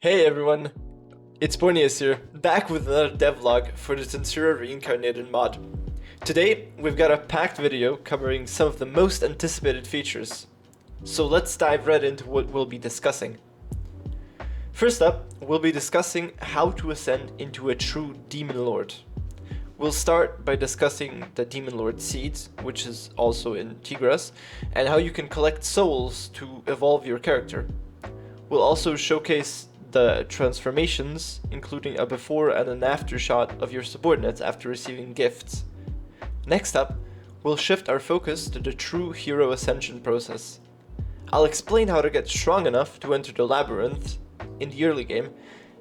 Hey everyone, it's Borneus here, back with another devlog for the Tensura Reincarnated mod. Today, we've got a packed video covering some of the most anticipated features. So let's dive right into what we'll be discussing. First up, we'll be discussing how to ascend into a true Demon Lord. We'll start by discussing the Demon Lord Seeds, which is also in Tigras, and how you can collect souls to evolve your character. We'll also showcase the transformations, including a before and an after shot of your subordinates after receiving gifts. Next up, we'll shift our focus to the true hero ascension process. I'll explain how to get strong enough to enter the labyrinth in the early game,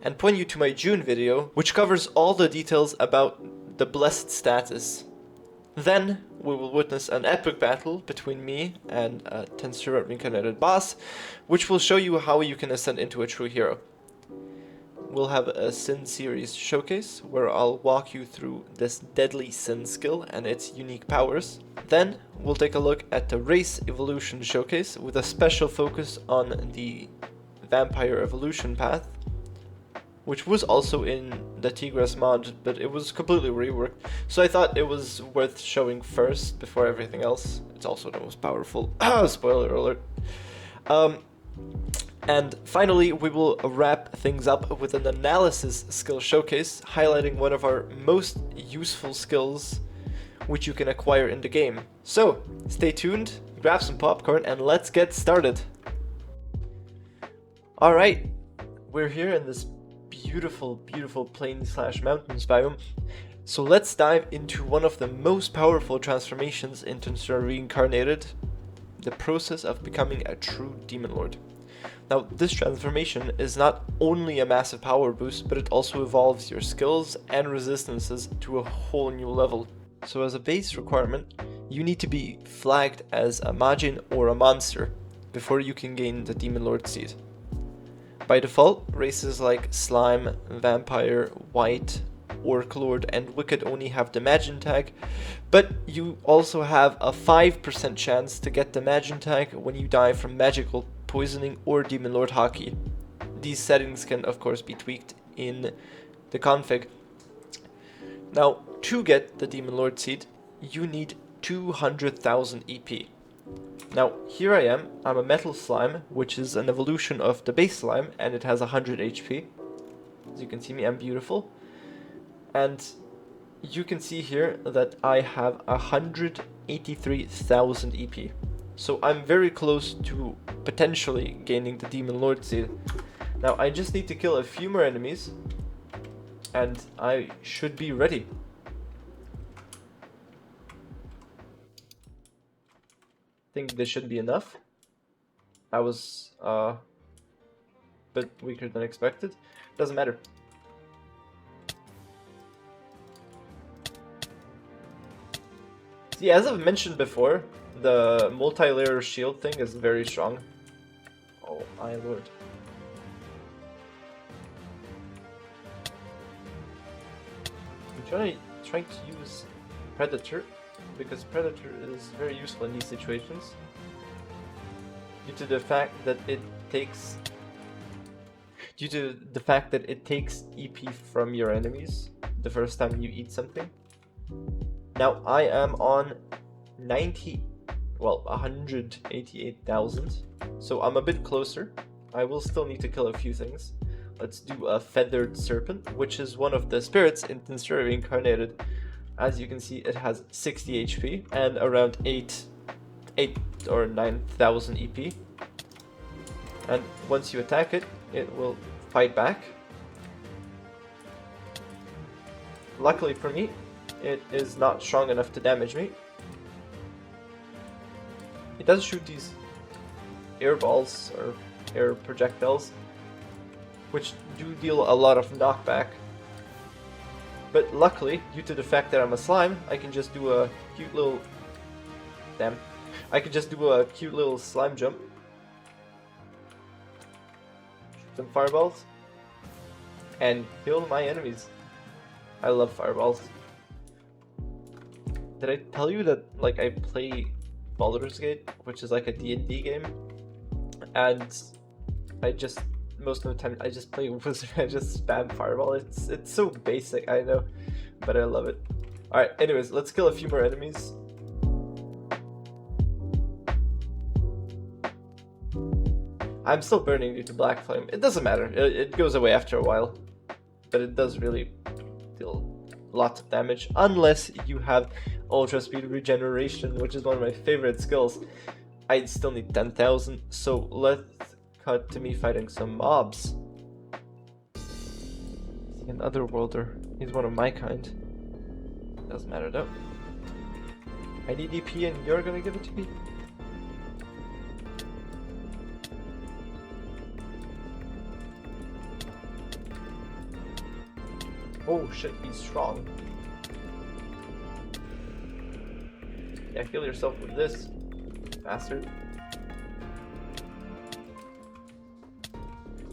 and point you to my June video, which covers all the details about the blessed status. Then, we will witness an epic battle between me and a Tensura Reincarnated boss, which will show you how you can ascend into a true hero. We'll have a Sin series showcase, where I'll walk you through this deadly Sin skill and its unique powers. Then, we'll take a look at the Race Evolution showcase, with a special focus on the Vampire Evolution path, which was also in the Tigras mod, but it was completely reworked, so I thought it was worth showing first before everything else. It's also the most powerful. Spoiler alert. And finally, we will wrap things up with an analysis skill showcase, highlighting one of our most useful skills which you can acquire in the game. So, stay tuned, grab some popcorn, and let's get started. Alright, we're here in this beautiful plain/mountains biome. So let's dive into one of the most powerful transformations in Tensura Reincarnated, the process of becoming a true Demon Lord. Now, this transformation is not only a massive power boost, but it also evolves your skills and resistances to a whole new level. So as a base requirement, you need to be flagged as a Majin or a monster before you can gain the Demon Lord seed. By default, races like Slime, Vampire, White, Orc Lord, and Wicked only have the Majin tag, but you also have a 5% chance to get the Majin tag when you die from magical poisoning or Demon Lord Haki. These settings can of course be tweaked in the config. Now, to get the Demon Lord seed, you need 200,000 EP. Now, here I am, I'm a Metal Slime, which is an evolution of the base slime, and it has 100 HP. As you can see me, I'm beautiful. And you can see here that I have 183,000 EP. So I'm very close to potentially gaining the Demon Lord seed. Now, I just need to kill a few more enemies, and I should be ready. I think this should be enough. I was a bit weaker than expected. Doesn't matter. See, as I've mentioned before, the multi-layer shield thing is very strong. Oh my lord. I'm trying to use Predator, because Predator is very useful in these situations, due to the fact that it takes EP from your enemies the first time you eat something. Now I am on 188,000, so I'm a bit closer. I will still need to kill a few things. Let's do a Feathered Serpent, which is one of the spirits in Tensura Reincarnated. As you can see, it has 60 HP and around 8 or 9,000 EP. And once you attack it, it will fight back. Luckily for me, it is not strong enough to damage me. It does shoot these air balls or air projectiles, which do deal a lot of knockback. But luckily, due to the fact that I'm a slime, I can just do a cute little... I can just do a cute little slime jump. Shoot some fireballs. And kill my enemies. I love fireballs. Did I tell you that, like, I play Baldur's Gate, which is like a D&D game, and I just most of the time I just play Wizard. I just spam Fireball. It's so basic, I know, but I love it. All right. Anyways, let's kill a few more enemies. I'm still burning due to Black Flame. It doesn't matter. It goes away after a while, but it does really deal lots of damage unless you have Ultra Speed Regeneration, which is one of my favorite skills. I still need 10,000, so let's cut to me fighting some mobs. See, an Otherworlder. He's one of my kind. Doesn't matter though. I need EP and you're gonna give it to me? Oh shit, he's strong. Yeah, heal yourself with this, bastard.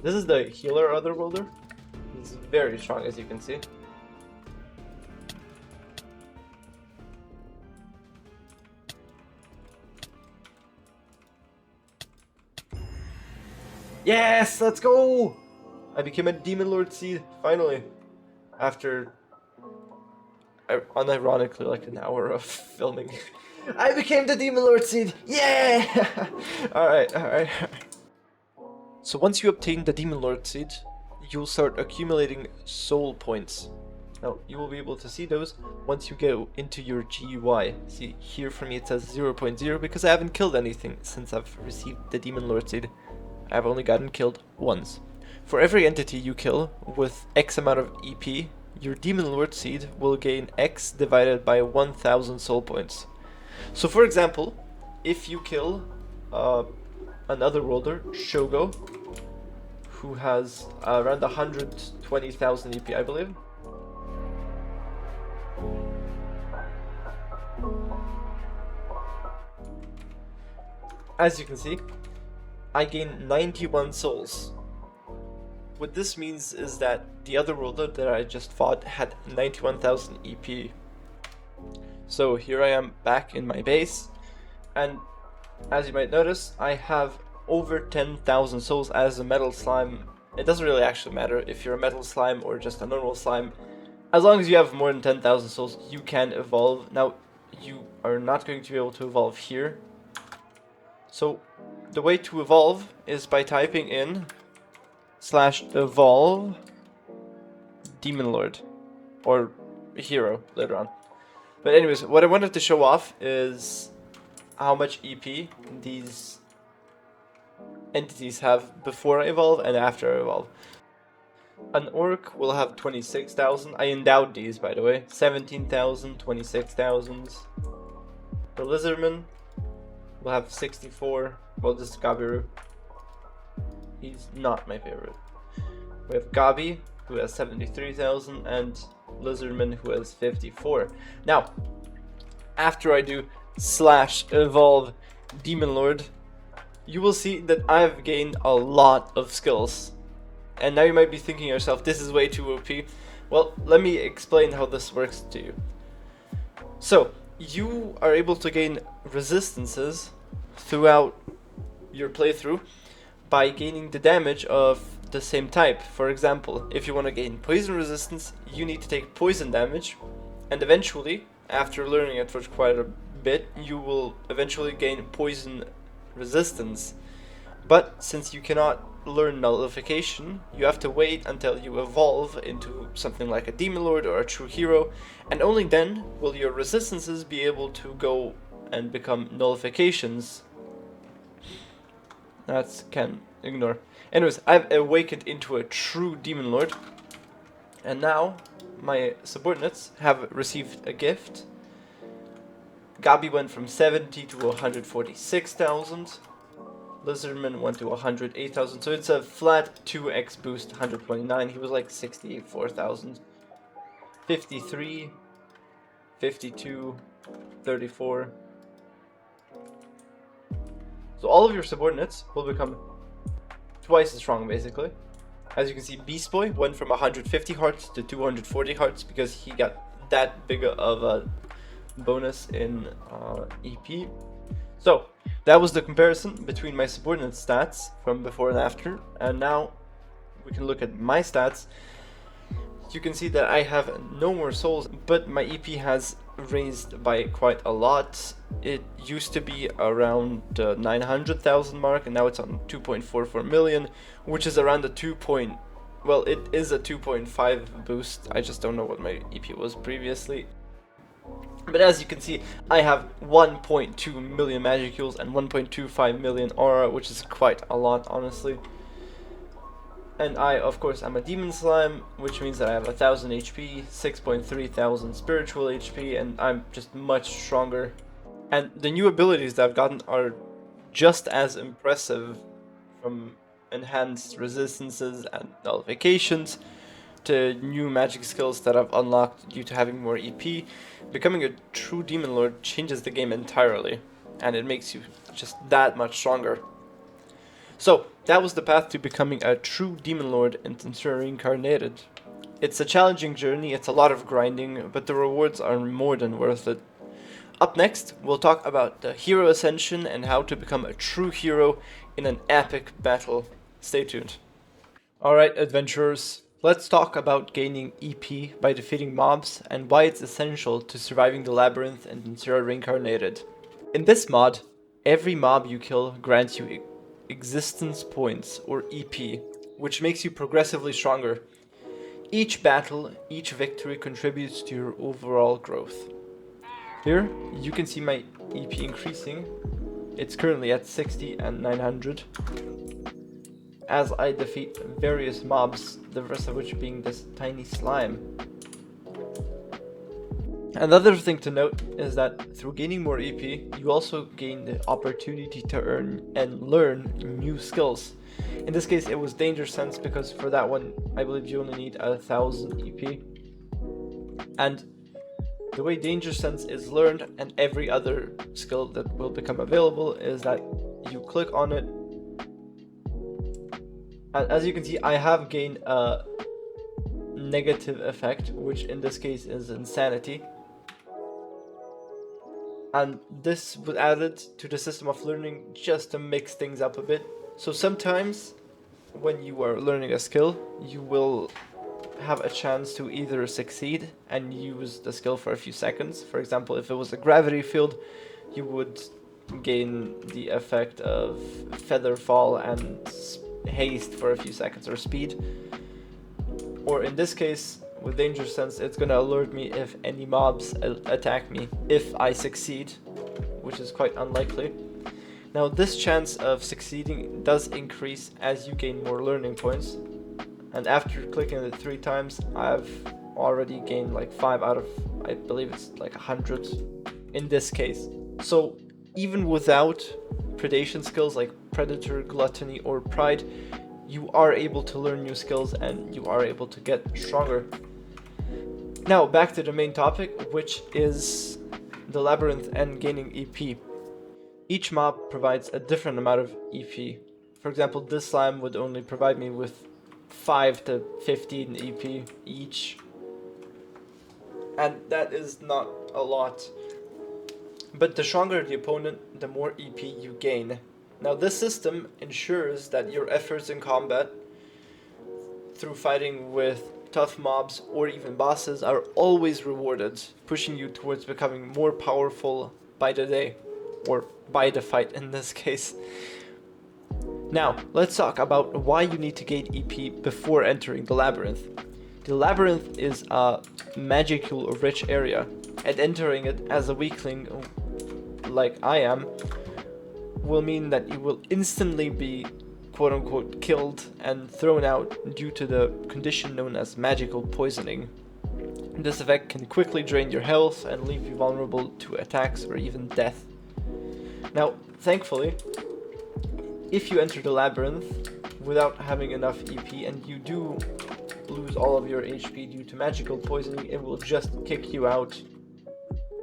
This is the healer Otherworlder. He's very strong, as you can see. Yes, let's go! I became a Demon Lord Seed, finally. After, unironically, like an hour of filming. I became the Demon Lord Seed! Yeah! Alright. So once you obtain the Demon Lord Seed, you'll start accumulating soul points. Now, you will be able to see those once you go into your GUI. See, here for me it says 0.0 because I haven't killed anything since I've received the Demon Lord Seed. I've only gotten killed once. For every entity you kill with X amount of EP, your Demon Lord Seed will gain X divided by 1000 soul points. So for example, if you kill another Otherworlder, Shogo, who has around 120,000 EP, I believe. As you can see, I gain 91 souls. What this means is that the Otherworlder that I just fought had 91,000 EP. So here I am back in my base, and as you might notice, I have over 10,000 souls as a metal slime. It doesn't really actually matter if you're a metal slime or just a normal slime. As long as you have more than 10,000 souls, you can evolve. Now, you are not going to be able to evolve here. So the way to evolve is by typing in /evolve Demon Lord or hero later on. But anyways, what I wanted to show off is how much EP these entities have before I evolve and after I evolve. An orc will have 26,000. I endowed these, by the way. 17,000, 26,000. The lizardman will have 64. Well, this is Gabiru. He's not my favorite. We have Gabi, who has 73,000, and Lizardman, who has 54. Now, after I do /evolve Demon Lord, you will see that I've gained a lot of skills. And now you might be thinking to yourself, this is way too OP. Well, let me explain how this works to you. So, you are able to gain resistances throughout your playthrough by gaining the damage of the same type. For example, if you want to gain poison resistance, you need to take poison damage, and eventually, after learning it for quite a bit, you will eventually gain poison resistance. But since you cannot learn nullification, you have to wait until you evolve into something like a Demon Lord or a true hero, and only then will your resistances be able to go and become nullifications. That's can ignore. Anyways, I've awakened into a true Demon Lord, and now my subordinates have received a gift. Gabi went from 70 to 146,000. Lizardman went to 108,000, so it's a flat 2x boost, 129. He was like 64,000. 53, 52, 34. So all of your subordinates will become twice as strong, basically. As you can see, Beast Boy went from 150 hearts to 240 hearts because he got that big of a bonus in EP. So that was the comparison between my subordinate stats from before and after, and now we can look at my stats, you can see that I have no more souls, but my EP has raised by quite a lot. It used to be around 900,000 mark, and now it's on 2.44 million, which is around a 2. Well, it is a 2.5 boost. I just don't know what my EP was previously. But as you can see, I have 1.2 million magicules and 1.25 million aura, which is quite a lot, honestly. And I, of course, am a demon slime, which means that I have 1000 HP, 6.3 thousand spiritual HP, and I'm just much stronger. And the new abilities that I've gotten are just as impressive, from enhanced resistances and nullifications to new magic skills that I've unlocked due to having more EP. Becoming a true demon lord changes the game entirely, and it makes you just that much stronger. So, that was the path to becoming a true demon lord in Tensura Reincarnated. It's a challenging journey, it's a lot of grinding, but the rewards are more than worth it. Up next, we'll talk about the hero ascension and how to become a true hero in an epic battle. Stay tuned. Alright, adventurers, let's talk about gaining EP by defeating mobs and why it's essential to surviving the labyrinth in Tensura Reincarnated. In this mod, every mob you kill grants you existence points, or EP, which makes you progressively stronger. Each battle, each victory contributes to your overall growth. Here, you can see my EP increasing. It's currently at 60 and 900. As I defeat various mobs, the rest of which being this tiny slime. Another thing to note is that through gaining more EP, you also gain the opportunity to earn and learn new skills. In this case, it was Danger Sense, because for that one, I believe you only need 1000 EP. And the way Danger Sense is learned, and every other skill that will become available, is that you click on it. And as you can see, I have gained a negative effect, which in this case is Insanity. And this was added to the system of learning just to mix things up a bit. So sometimes when you are learning a skill, you will have a chance to either succeed and use the skill for a few seconds. For example, if it was a gravity field, you would gain the effect of feather fall and haste for a few seconds, or speed. Or in this case, with Danger Sense, it's gonna alert me if any mobs attack me if I succeed, which is quite unlikely. Now, this chance of succeeding does increase as you gain more learning points, and after clicking it 3 times, I've already gained like 5 out of, I believe it's like 100 in this case. So even without predation skills like Predator, Gluttony, or Pride, you are able to learn new skills and you are able to get stronger. Now back to the main topic, which is the labyrinth and gaining EP. Each mob provides a different amount of EP. For example, this slime would only provide me with 5 to 15 EP each. And that is not a lot. But the stronger the opponent, the more EP you gain. Now this system ensures that your efforts in combat, through fighting with tough mobs or even bosses, are always rewarded, pushing you towards becoming more powerful by the day, or by the fight in this case. Now, let's talk about why you need to gain EP before entering the labyrinth. The labyrinth is a magicule-rich area, and entering it as a weakling, like I am, will mean that you will instantly be quote-unquote killed and thrown out due to the condition known as magical poisoning. This effect can quickly drain your health and leave you vulnerable to attacks or even death. Now, thankfully, if you enter the labyrinth without having enough EP and you do lose all of your HP due to magical poisoning, it will just kick you out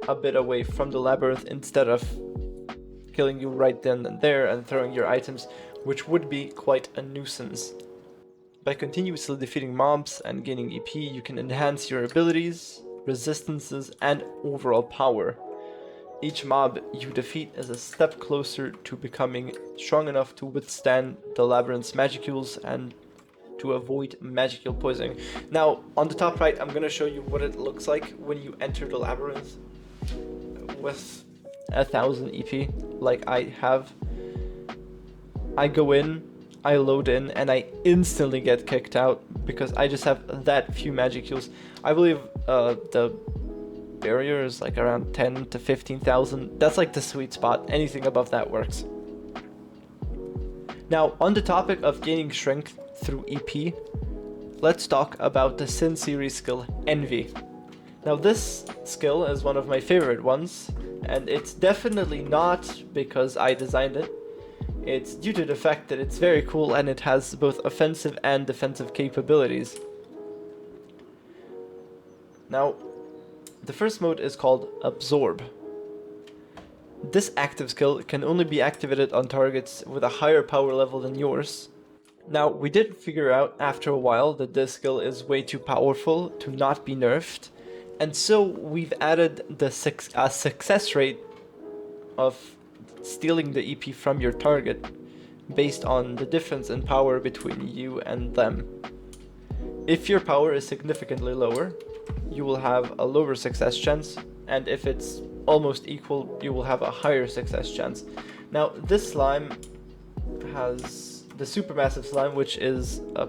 a bit away from the labyrinth instead of killing you right then and there and throwing your items, which would be quite a nuisance. By continuously defeating mobs and gaining EP, you can enhance your abilities, resistances, and overall power. Each mob you defeat is a step closer to becoming strong enough to withstand the labyrinth's magicules and to avoid magical poisoning. Now, on the top right, I'm gonna show you what it looks like when you enter the labyrinth with 1000 EP, like I have. I go in, I load in, and I instantly get kicked out because I just have that few magicules. I believe the barrier is like around 10 to 15,000. That's like the sweet spot. Anything above that works. Now, on the topic of gaining strength through EP, let's talk about the Sin series skill, Envy. Now, this skill is one of my favorite ones, and it's definitely not because I designed it. It's due to the fact that it's very cool and it has both offensive and defensive capabilities. Now, the first mode is called Absorb. This active skill can only be activated on targets with a higher power level than yours. Now, we did figure out after a while that this skill is way too powerful to not be nerfed, and so we've added the success rate of stealing the EP from your target based on the difference in power between you and them. If your power is significantly lower, you will have a lower success chance, and if it's almost equal, you will have a higher success chance. Now, this slime has the supermassive slime, which is a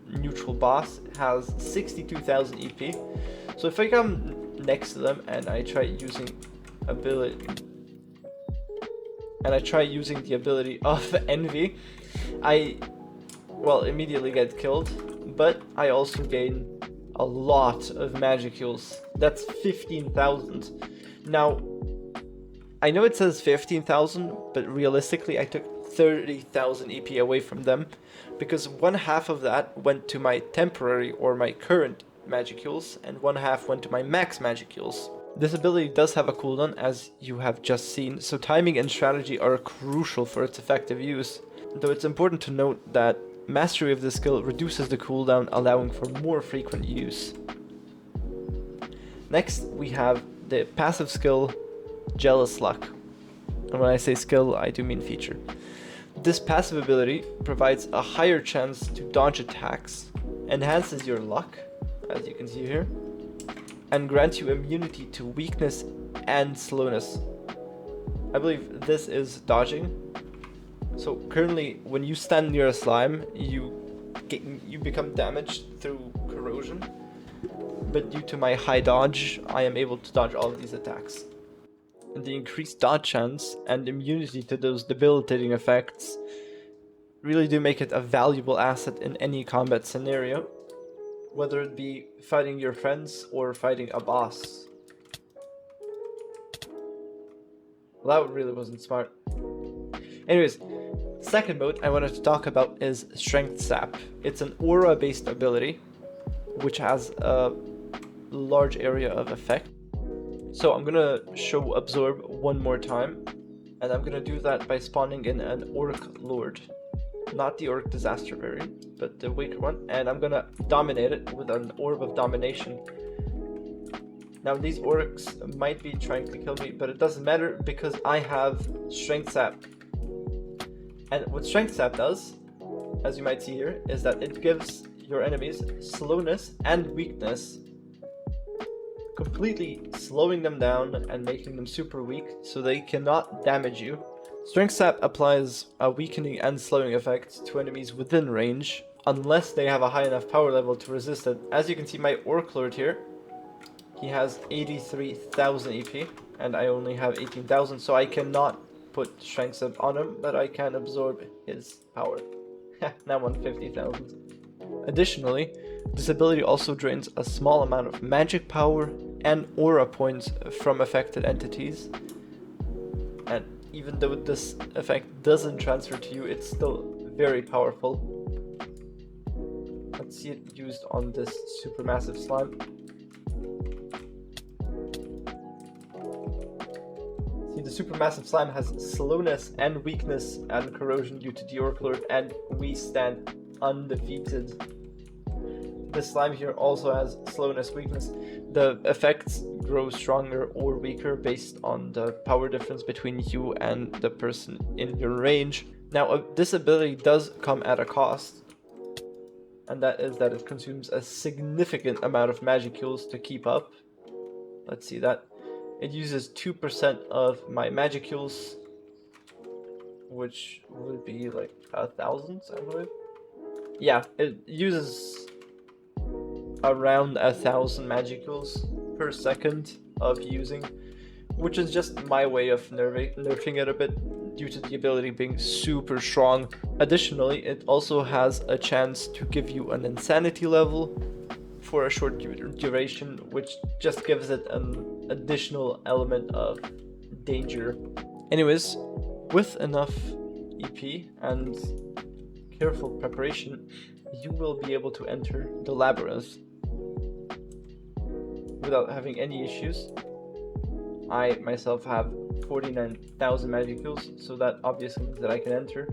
neutral boss, has 62,000 EP. So if I come next to them and I try using the ability of Envy, I immediately get killed, but I also gain a lot of magicules. That's 15,000. Now, I know it says 15,000, but realistically I took 30,000 EP away from them, because one half of that went to my temporary or my current magicules, and one half went to my max magicules. This ability does have a cooldown, as you have just seen, so timing and strategy are crucial for its effective use, though it's important to note that mastery of this skill reduces the cooldown, allowing for more frequent use. Next, we have the passive skill, Jealous Luck. And when I say skill, I do mean feature. This passive ability provides a higher chance to dodge attacks, enhances your luck, as you can see here, and grants you immunity to weakness and slowness. I believe this is dodging. So currently, when you stand near a slime, you become damaged through corrosion. But due to my high dodge, I am able to dodge all of these attacks. And the increased dodge chance and immunity to those debilitating effects really do make it a valuable asset in any combat scenario, whether it be fighting your friends or fighting a boss. Well, that really wasn't smart. Anyways, second mode I wanted to talk about is Strength Sap. It's an aura-based ability, which has a large area of effect. So I'm gonna show Absorb one more time, and I'm gonna do that by spawning in an Orc Lord. Not the Orc Disaster variant, but the weaker one, and I'm gonna dominate it with an Orb of Domination. Now, these orcs might be trying to kill me, but it doesn't matter because I have Strength Sap. And what Strength Sap does, as you might see here, is that it gives your enemies slowness and weakness, completely slowing them down and making them super weak so they cannot damage you. Strength Sap applies a weakening and slowing effect to enemies within range, unless they have a high enough power level to resist it. As you can see, my Orc Lord here, he has 83,000 EP, and I only have 18,000, so I cannot put Strength Sap on him, but I can absorb his power. Now I'm on 50,000. Additionally, this ability also drains a small amount of magic power and aura points from affected entities. And even though this effect doesn't transfer to you, it's still very powerful. Let's see it used on this supermassive slime. See, the supermassive slime has slowness and weakness and corrosion due to the Orc Lord, and we stand undefeated. This slime here also has slowness, weakness. The effects grow stronger or weaker based on the power difference between you and the person in your range. Now, this ability does come at a cost. and that is that it consumes a significant amount of magicules to keep up. Let's see that. It uses 2% of my magicules, which would be like 1,000, I believe. Yeah, it uses around 1,000 magicules per second of using, which is just my way of nerfing it a bit due to the ability being super strong. Additionally, it also has a chance to give you an insanity level for a short duration, which just gives it an additional element of danger. Anyways, with enough EP and careful preparation, you will be able to enter the labyrinth without having any issues. I myself have 49,000 magicules, so that obviously means that I can enter.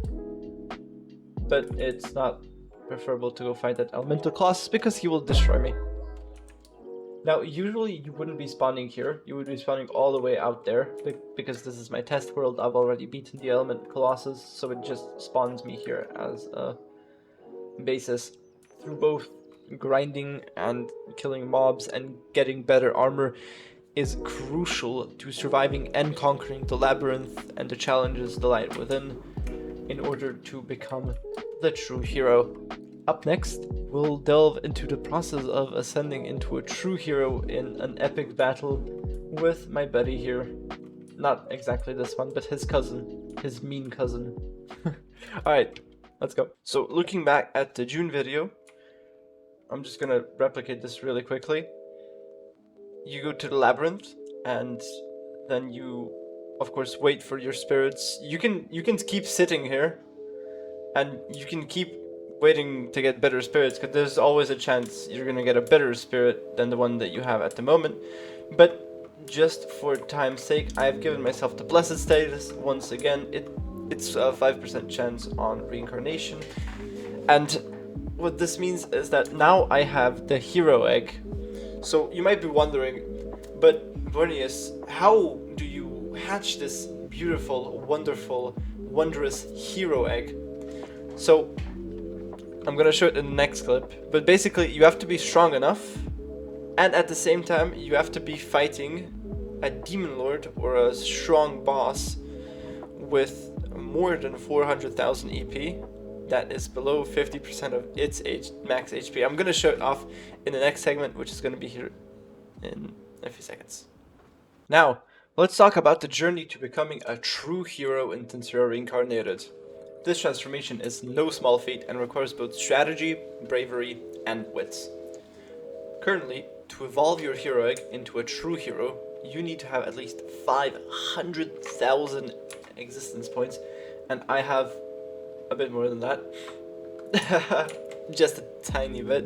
But it's not preferable to go fight that elemental colossus because he will destroy me. Now, usually you wouldn't be spawning here, you would be spawning all the way out there, because this is my test world. I've already beaten the element colossus, so it just spawns me here as a basis. Through both grinding and killing mobs and getting better armor is crucial to surviving and conquering the labyrinth and the challenges that lie within in order to become the true hero. Up next, we'll delve into the process of ascending into a true hero in an epic battle with my buddy here. Not exactly this one, but his cousin. His mean cousin. Alright, let's go. So, looking back at the June video, I'm just gonna replicate this really quickly. You go to the labyrinth, and then you, of course, wait for your spirits. You can keep sitting here, and you can keep waiting to get better spirits, because there's always a chance you're gonna get a better spirit than the one that you have at the moment. But just for time's sake, I've given myself the blessed status once again. It's a 5% chance on reincarnation, and what this means is that now I have the hero egg. So you might be wondering, but Borneus, how do you hatch this beautiful, wonderful, wondrous hero egg? So I'm gonna show it in the next clip, but basically you have to be strong enough, and at the same time you have to be fighting a demon lord or a strong boss with more than 400,000 EP that is below 50% of its max HP. I'm gonna show it off in the next segment, which is gonna be here in a few seconds. Now, let's talk about the journey to becoming a true hero in Tensura Reincarnated. This transformation is no small feat and requires both strategy, bravery, and wits. Currently, to evolve your hero egg into a true hero, you need to have at least 500,000 existence points, and I have a bit more than that. Just a tiny bit.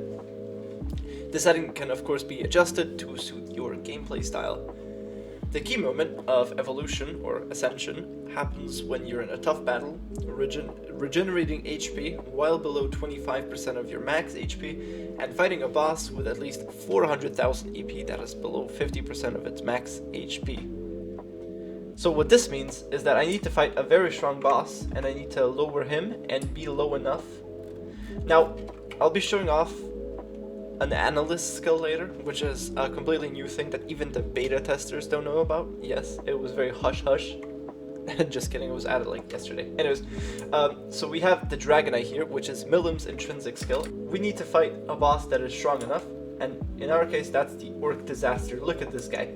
The setting can of course be adjusted to suit your gameplay style. The key moment of evolution or ascension happens when you're in a tough battle, regenerating HP while below 25% of your max HP, and fighting a boss with at least 400,000 EP that is below 50% of its max HP. So what this means is that I need to fight a very strong boss, and I need to lower him and be low enough. Now, I'll be showing off an analyst skill later, which is a completely new thing that even the beta testers don't know about. Yes, it was very hush-hush. Just kidding, it was added like yesterday. Anyways, so we have the Dragonite here, which is Millim's intrinsic skill. We need to fight a boss that is strong enough, and in our case, that's the Orc Disaster. Look at this guy.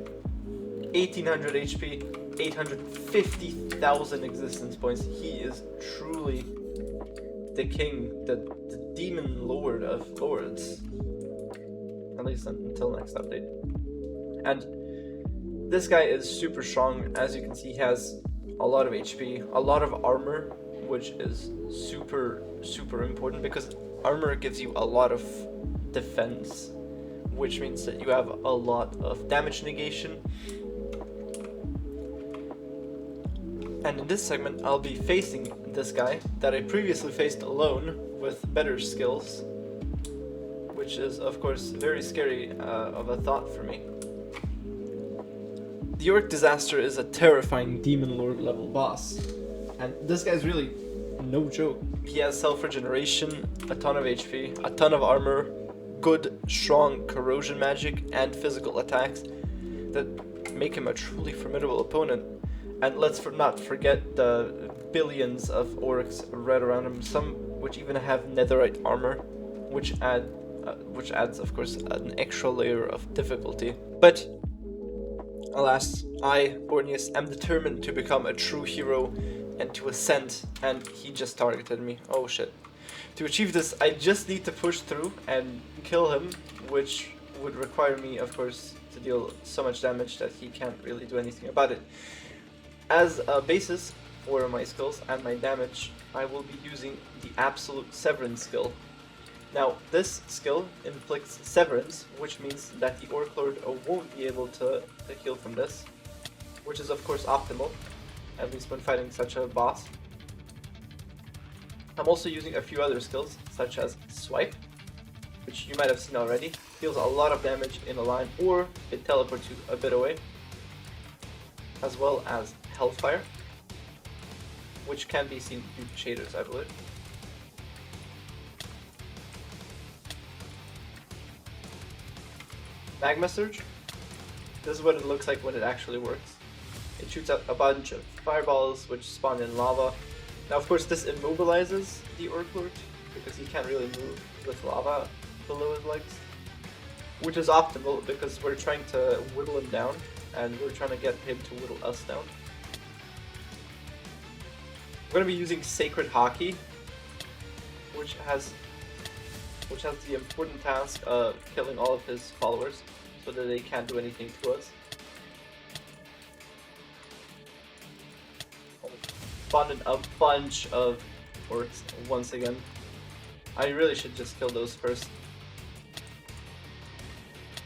1800 HP, 850,000 existence points. He is truly the king, the demon lord of lords. At least until next update. And this guy is super strong. As you can see, he has a lot of HP, a lot of armor, which is super important because armor gives you a lot of defense, which means that you have a lot of damage negation. And in this segment, I'll be facing this guy that I previously faced alone with better skills, which is, of course, very scary of a thought for me. The Orc Disaster is a terrifying Demon Lord level boss, and this guy's really no joke. He has self-regeneration, a ton of HP, a ton of armor, good, strong corrosion magic, and physical attacks that make him a truly formidable opponent. And let's not forget the billions of orcs right around him, some which even have netherite armor, which adds, of course, an extra layer of difficulty. But alas, I, Borneus, am determined to become a true hero and to ascend, and he just targeted me. Oh shit. To achieve this, I just need to push through and kill him, which would require me, of course, to deal so much damage that he can't really do anything about it. As a basis for my skills and my damage, I will be using the Absolute Severance skill. Now, this skill inflicts severance, which means that the Orc Lord won't be able to heal from this, which is of course optimal, at least when fighting such a boss. I'm also using a few other skills, such as Swipe, which you might have seen already, deals a lot of damage in a line, or it teleports you a bit away, as well as Hellfire, which can be seen through shaders, I believe. Magma Surge. This is what it looks like when it actually works. It shoots out a bunch of fireballs which spawn in lava. Now of course this immobilizes the Orc Lord because he can't really move with lava below his legs, which is optimal because we're trying to whittle him down and we're trying to get him to whittle us down. We're going to be using Sacred Hockey, which has the important task of killing all of his followers so that they can't do anything to us. Spawned a bunch of orcs once again. I really should just kill those first.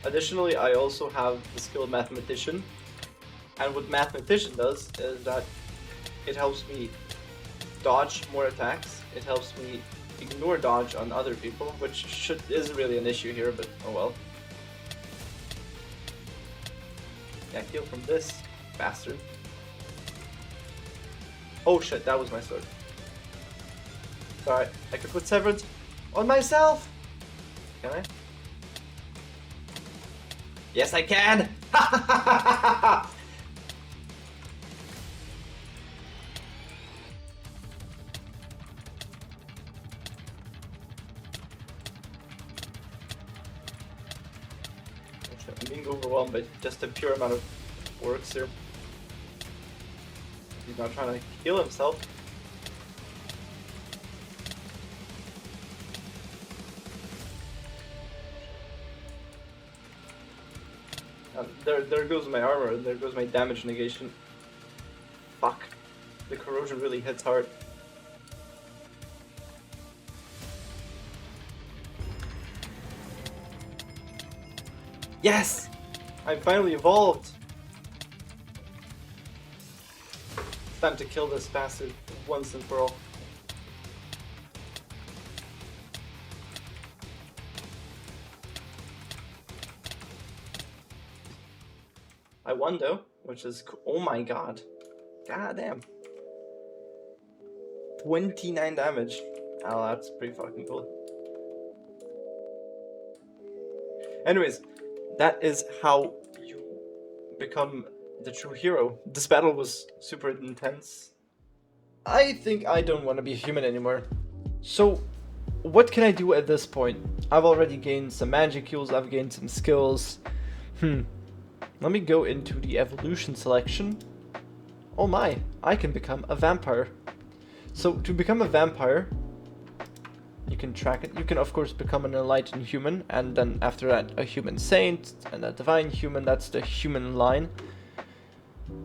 Additionally, I also have the skill Mathematician, and what Mathematician does is that it helps me dodge more attacks. It helps me ignore dodge on other people, which isn't really an issue here, but oh well. Yeah, heal from this bastard. Oh shit, that was my sword. Alright, I could put Severance on myself! Can I? Yes, I can! Ha ha ha ha ha! I'm being overwhelmed by just a pure amount of orcs here. He's not trying to heal himself. There goes my armor, and there goes my damage negation. Fuck. The corrosion really hits hard. Yes! I finally evolved! It's time to kill this bastard once and for all. I won though, which is cool. Oh my god. God damn. 29 damage. Oh, that's pretty fucking cool. Anyways, that is how you become the true hero. This battle was super intense. I think I don't want to be human anymore. So, what can I do at this point? I've already gained some magic heals, I've gained some skills. Let me go into the evolution selection. Oh my, I can become a vampire. So to become a vampire, you can track it. You can of course become an enlightened human, and then after that a human saint, and a divine human, that's the human line.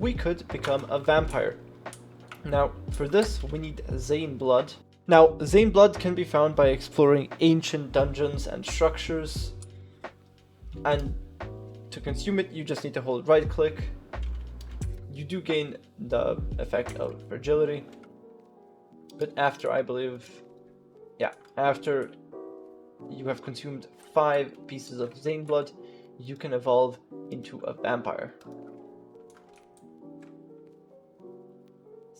We could become a vampire. Now for this we need Zane blood. Now Zane blood can be found by exploring ancient dungeons and structures, and to consume it, you just need to hold right click. You do gain the effect of fragility, but after, I believe, yeah, after you have consumed 5 pieces of Zane blood, you can evolve into a vampire.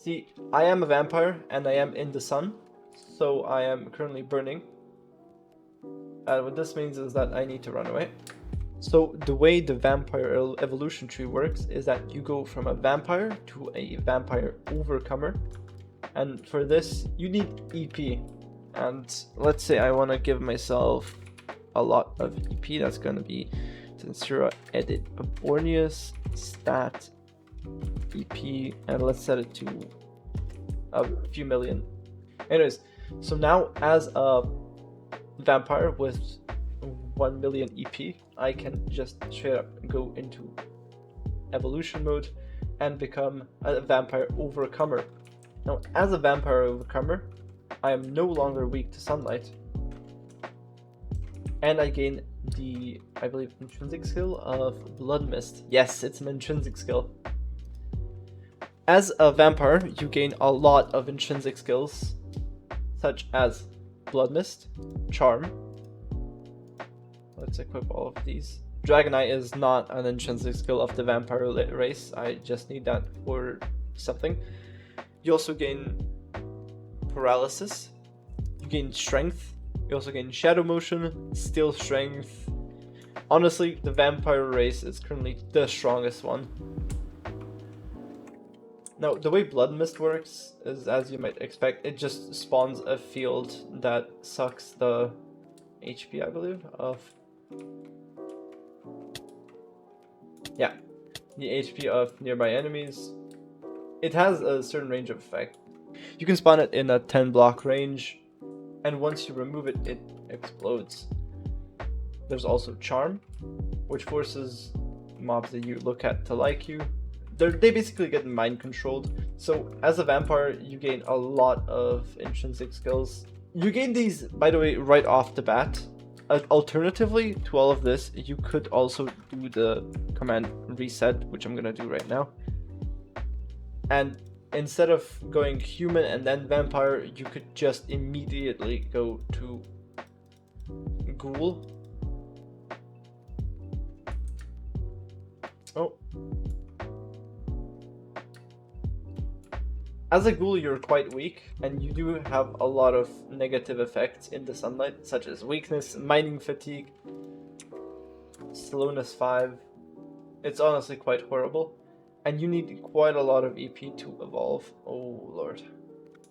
See, I am a vampire and I am in the sun, so I am currently burning. And what this means is that I need to run away. So the way the vampire evolution tree works is that you go from a vampire to a vampire overcomer. And for this, you need EP. And let's say I want to give myself a lot of EP. That's going to be Tensura edit Borneus stat EP. And let's set it to a few million. Anyways, so now as a vampire with 1 million EP, I can just straight up go into evolution mode and become a vampire overcomer. Now, as a vampire overcomer, I am no longer weak to sunlight, and I gain the, I believe, intrinsic skill of Blood Mist. Yes, it's an intrinsic skill. As a vampire, you gain a lot of intrinsic skills, such as Blood Mist, Charm. Let's equip all of these. Dragon Eye is not an intrinsic skill of the vampire race. I just need that for something. You also gain paralysis. You gain strength. You also gain shadow motion, steel strength. Honestly, the vampire race is currently the strongest one. Now, the way Blood Mist works is, as you might expect, it just spawns a field that sucks the HP, I believe, of... yeah, the HP of nearby enemies. It has a certain range of effect. You can spawn it in a 10 block range, and once you remove it, it explodes. There's also Charm, which forces mobs that you look at to like you. They basically get mind controlled. So as a vampire, you gain a lot of intrinsic skills. You gain these, by the way, right off the bat. Alternatively to all of this, you could also do the command reset, which I'm gonna do right now. And instead of going human and then vampire, you could just immediately go to ghoul. Oh. As a ghoul, you're quite weak, and you do have a lot of negative effects in the sunlight, such as weakness, mining fatigue, slowness 5. It's honestly quite horrible, and you need quite a lot of EP to evolve. Oh lord.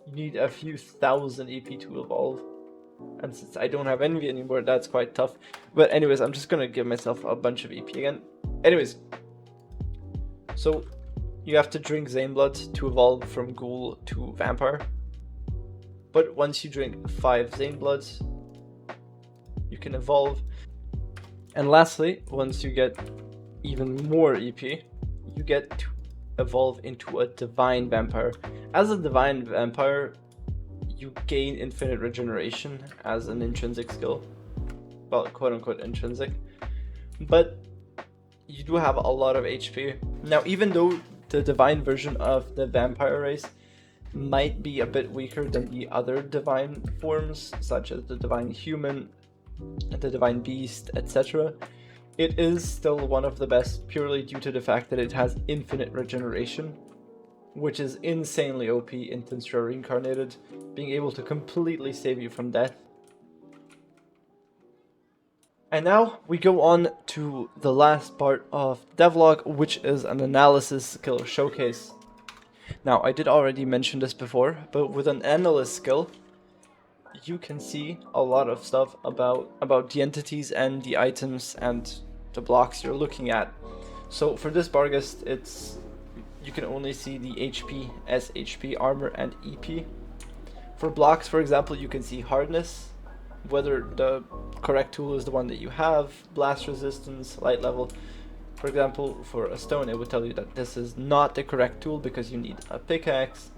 You need a few thousand EP to evolve, and since I don't have envy anymore, that's quite tough. But anyways, I'm just gonna give myself a bunch of EP again. Anyways, so you have to drink Zane blood to evolve from ghoul to vampire. But once you drink 5 Zane bloods, you can evolve. And lastly, once you get even more EP, you get to evolve into a divine vampire. As a divine vampire, you gain infinite regeneration as an intrinsic skill. Well, quote unquote intrinsic. But you do have a lot of HP. Now, even though the divine version of the vampire race might be a bit weaker than the other divine forms, such as the divine human, the divine beast, etc., it is still one of the best purely due to the fact that it has infinite regeneration, which is insanely OP in Tensura Reincarnated, being able to completely save you from death. And now we go on to the last part of the devlog, which is an analysis skill showcase. Now, I did already mention this before, but with an analyst skill, you can see a lot of stuff about the entities and the items and the blocks you're looking at. So for this Barghest, you can only see the HP, SHP, armor, and EP. For blocks, for example, you can see hardness, whether the correct tool is the one that you have, blast resistance, light level. For example, for a stone, it would tell you that this is not the correct tool because you need a pickaxe.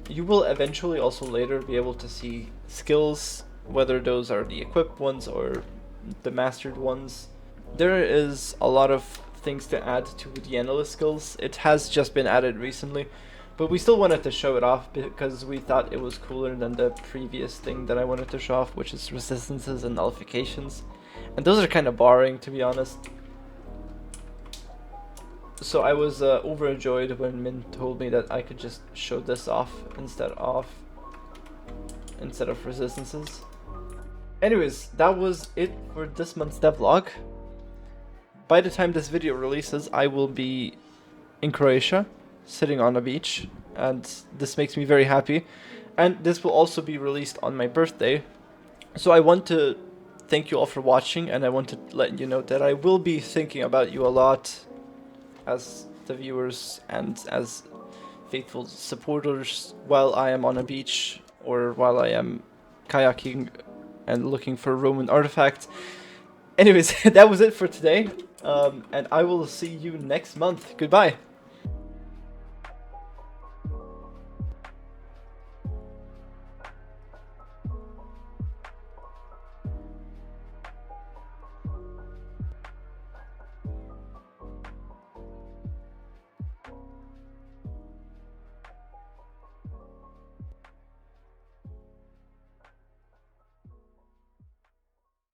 You will eventually also later be able to see skills, whether those are the equipped ones or the mastered ones. There is a lot of things to add to the analyst skills. It has just been added recently, but we still wanted to show it off because we thought it was cooler than the previous thing that I wanted to show off, which is resistances and nullifications. And those are kind of boring, to be honest. So I was overjoyed when Min told me that I could just show this off instead of resistances. Anyways, that was it for this month's devlog. By the time this video releases, I will be in Croatia, sitting on a beach, and this makes me very happy. And this will also be released on my birthday. So I want to thank you all for watching, and I want to let you know that I will be thinking about you a lot as the viewers and as faithful supporters while I am on a beach or while I am kayaking and looking for Roman artifacts. Anyways, that was it for today, and I will see you next month. Goodbye.